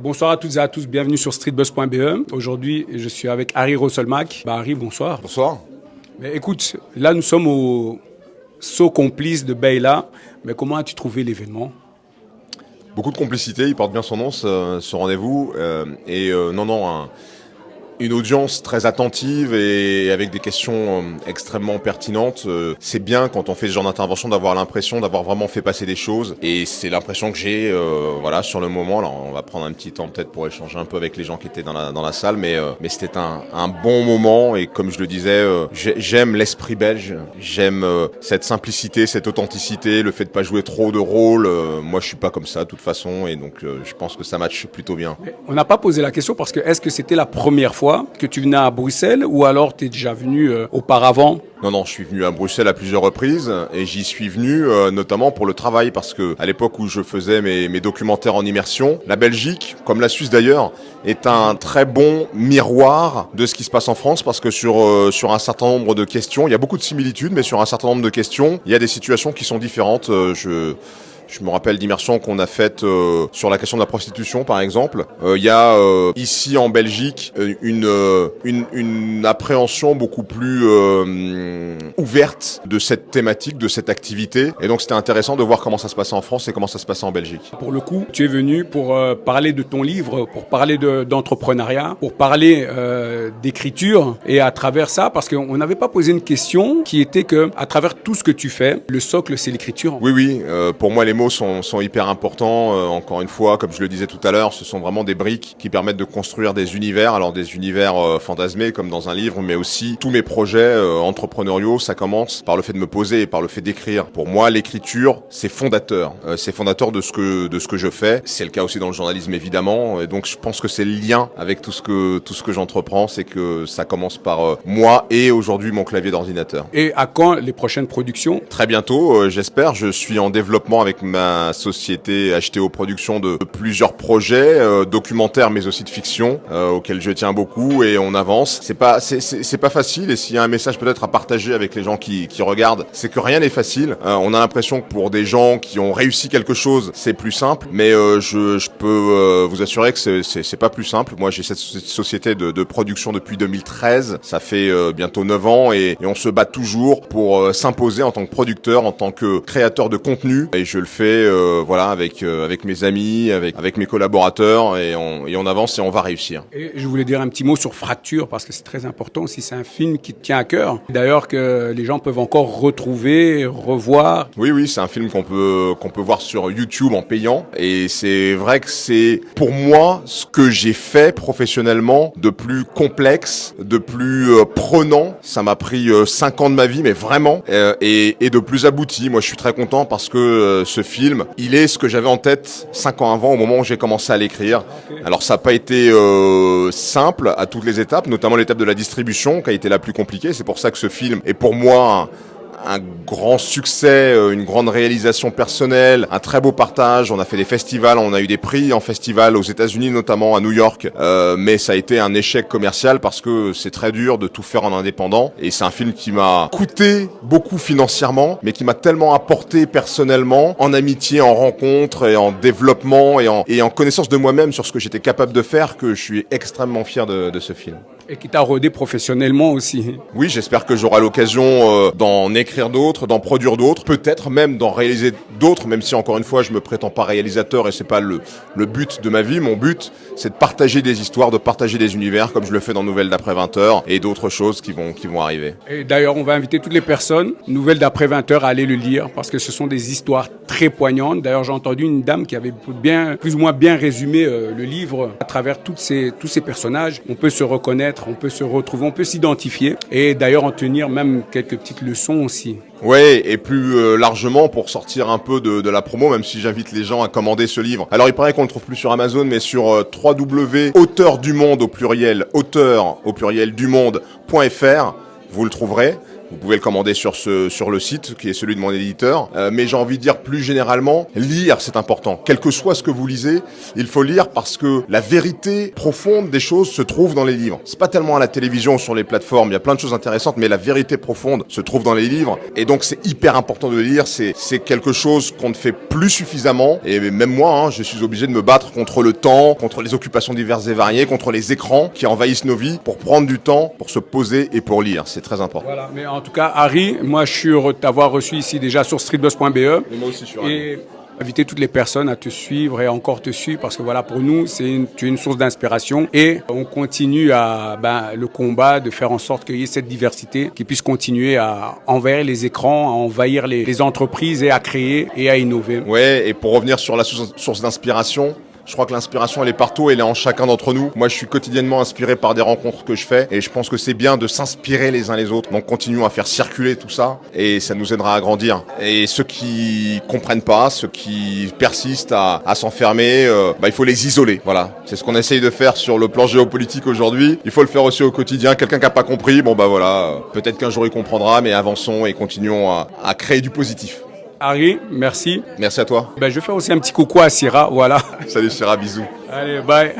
Bonsoir à toutes et à tous, bienvenue sur streetbuzz.be. Aujourd'hui, je suis avec Harry Rosselmack. Harry, bonsoir. Bonsoir. Mais écoute, là nous sommes au saut complice de Bayla. Mais comment as-tu trouvé l'événement? Beaucoup de complicité, il porte bien son nom ce rendez-vous. Une audience très attentive et avec des questions extrêmement pertinentes. C'est bien quand on fait ce genre d'intervention d'avoir l'impression d'avoir vraiment fait passer des choses. Et c'est l'impression que j'ai sur le moment. Alors on va prendre un petit temps peut-être pour échanger un peu avec les gens qui étaient dans la salle. Mais c'était un bon moment. Et comme je le disais, j'aime l'esprit belge. J'aime cette simplicité, cette authenticité, le fait de pas jouer trop de rôles. Moi je suis pas comme ça de toute façon. Et donc je pense que ça matche plutôt bien. Mais on n'a pas posé la question parce que est-ce que c'était la première fois que tu venais à Bruxelles ou alors tu es déjà venu auparavant? Non, je suis venu à Bruxelles à plusieurs reprises et j'y suis venu notamment pour le travail parce que à l'époque où je faisais mes documentaires en immersion, la Belgique, comme la Suisse d'ailleurs, est un très bon miroir de ce qui se passe en France parce que sur un certain nombre de questions, il y a beaucoup de similitudes, mais sur un certain nombre de questions, il y a des situations qui sont différentes. Je me rappelle d'immersions qu'on a faites sur la question de la prostitution, par exemple. Il y a ici en Belgique une appréhension beaucoup plus ouverte de cette thématique, de cette activité. Et donc c'était intéressant de voir comment ça se passait en France et comment ça se passait en Belgique. Pour le coup, tu es venu pour parler de ton livre, pour parler d'entrepreneuriat, pour parler d'écriture. Et à travers ça, parce qu'on n'avait pas posé une question qui était que, à travers tout ce que tu fais, le socle, c'est l'écriture. Oui. Pour moi, les mots sont hyper importants. Encore une fois, comme je le disais tout à l'heure, ce sont vraiment des briques qui permettent de construire des univers. Alors des univers fantasmés comme dans un livre, mais aussi tous mes projets entrepreneuriaux, ça commence par le fait de me poser et par le fait d'écrire. Pour moi, l'écriture, c'est fondateur. C'est fondateur de ce que je fais. C'est le cas aussi dans le journalisme, évidemment. Et donc, je pense que c'est le lien avec tout ce que j'entreprends, c'est que ça commence par moi et aujourd'hui mon clavier d'ordinateur. Et à quand les prochaines productions? Très bientôt, j'espère. Je suis en développement avec ma société HTO Productions de plusieurs projets documentaires mais aussi de fiction auxquels je tiens beaucoup et on avance. C'est pas facile et s'il y a un message peut-être à partager avec les gens qui regardent, c'est que rien n'est facile. On a l'impression que pour des gens qui ont réussi quelque chose, c'est plus simple, mais je peux vous assurer que c'est pas plus simple. Moi, j'ai cette société de production depuis 2013. Ça fait bientôt 9 ans et on se bat toujours pour s'imposer en tant que producteur, en tant que créateur de contenu et je le fais avec mes amis, avec mes collaborateurs et on avance et on va réussir. Et je voulais dire un petit mot sur Fracture parce que c'est très important aussi, c'est un film qui te tient à cœur. D'ailleurs que les gens peuvent encore retrouver, revoir. Oui, c'est un film qu'on peut voir sur YouTube en payant et c'est vrai que c'est pour moi ce que j'ai fait professionnellement de plus complexe, de plus prenant. Ça m'a pris 5 ans de ma vie mais vraiment et de plus abouti. Moi je suis très content parce que ce film, il est ce que j'avais en tête 5 ans avant au moment où j'ai commencé à l'écrire. Alors ça n'a pas été simple à toutes les étapes, notamment l'étape de la distribution qui a été la plus compliquée. C'est pour ça que ce film est pour moi un grand succès, une grande réalisation personnelle, un très beau partage. On a fait des festivals, on a eu des prix en festival aux États-Unis, notamment à New York. Mais ça a été un échec commercial parce que c'est très dur de tout faire en indépendant. Et c'est un film qui m'a coûté beaucoup financièrement, mais qui m'a tellement apporté personnellement, en amitié, en rencontre et en développement et en connaissance de moi-même sur ce que j'étais capable de faire, que je suis extrêmement fier de ce film. Et qui t'a rodé professionnellement aussi. Oui, j'espère que j'aurai l'occasion d'en écrire d'autres, d'en produire d'autres, peut-être même d'en réaliser d'autres, même si encore une fois je me prétends pas réalisateur et c'est pas le but de ma vie. Mon but, c'est de partager des histoires, de partager des univers comme je le fais dans Nouvelles d'après 20h et d'autres choses qui vont arriver. Et d'ailleurs, on va inviter toutes les personnes, Nouvelles d'après 20h, à aller le lire parce que ce sont des histoires très poignantes. D'ailleurs, j'ai entendu une dame qui avait plus ou moins bien résumé le livre à travers tous ces personnages. On peut se reconnaître, on peut se retrouver, on peut s'identifier et d'ailleurs en tenir même quelques petites leçons aussi. Ouais, et plus largement pour sortir un peu de la promo, même si j'invite les gens à commander ce livre. Alors il paraît qu'on le trouve plus sur Amazon, mais sur www.auteurdumonde au pluriel, auteur au pluriel du monde.fr, vous le trouverez. Vous pouvez le commander sur le site, qui est celui de mon éditeur. Mais j'ai envie de dire plus généralement, lire, c'est important. Quel que soit ce que vous lisez, il faut lire parce que la vérité profonde des choses se trouve dans les livres. C'est pas tellement à la télévision ou sur les plateformes, il y a plein de choses intéressantes, mais la vérité profonde se trouve dans les livres. Et donc c'est hyper important de lire, c'est quelque chose qu'on ne fait plus suffisamment. Et même moi, je suis obligé de me battre contre le temps, contre les occupations diverses et variées, contre les écrans qui envahissent nos vies, pour prendre du temps, pour se poser et pour lire. C'est très important. Voilà, mais en tout cas, Harry, moi je suis heureux de t'avoir reçu ici déjà sur streetbuzz.be. Et moi aussi sur Et inviter toutes les personnes à te suivre et encore te suivre parce que voilà, pour nous, tu es une source d'inspiration et on continue le combat de faire en sorte qu'il y ait cette diversité qui puisse continuer à envahir les écrans, à envahir les entreprises et à créer et à innover. Ouais, et pour revenir sur la source d'inspiration, je crois que l'inspiration, elle est partout, elle est en chacun d'entre nous. Moi, je suis quotidiennement inspiré par des rencontres que je fais et je pense que c'est bien de s'inspirer les uns les autres. Donc, continuons à faire circuler tout ça et ça nous aidera à grandir. Et ceux qui comprennent pas, ceux qui persistent à s'enfermer, il faut les isoler. Voilà. C'est ce qu'on essaye de faire sur le plan géopolitique aujourd'hui. Il faut le faire aussi au quotidien. Quelqu'un qui n'a pas compris, peut-être qu'un jour il comprendra, mais avançons et continuons à créer du positif. Harry, merci. Merci à toi. Je vais faire aussi un petit coucou à Syrah, voilà. Salut Syrah, bisous. Allez, bye.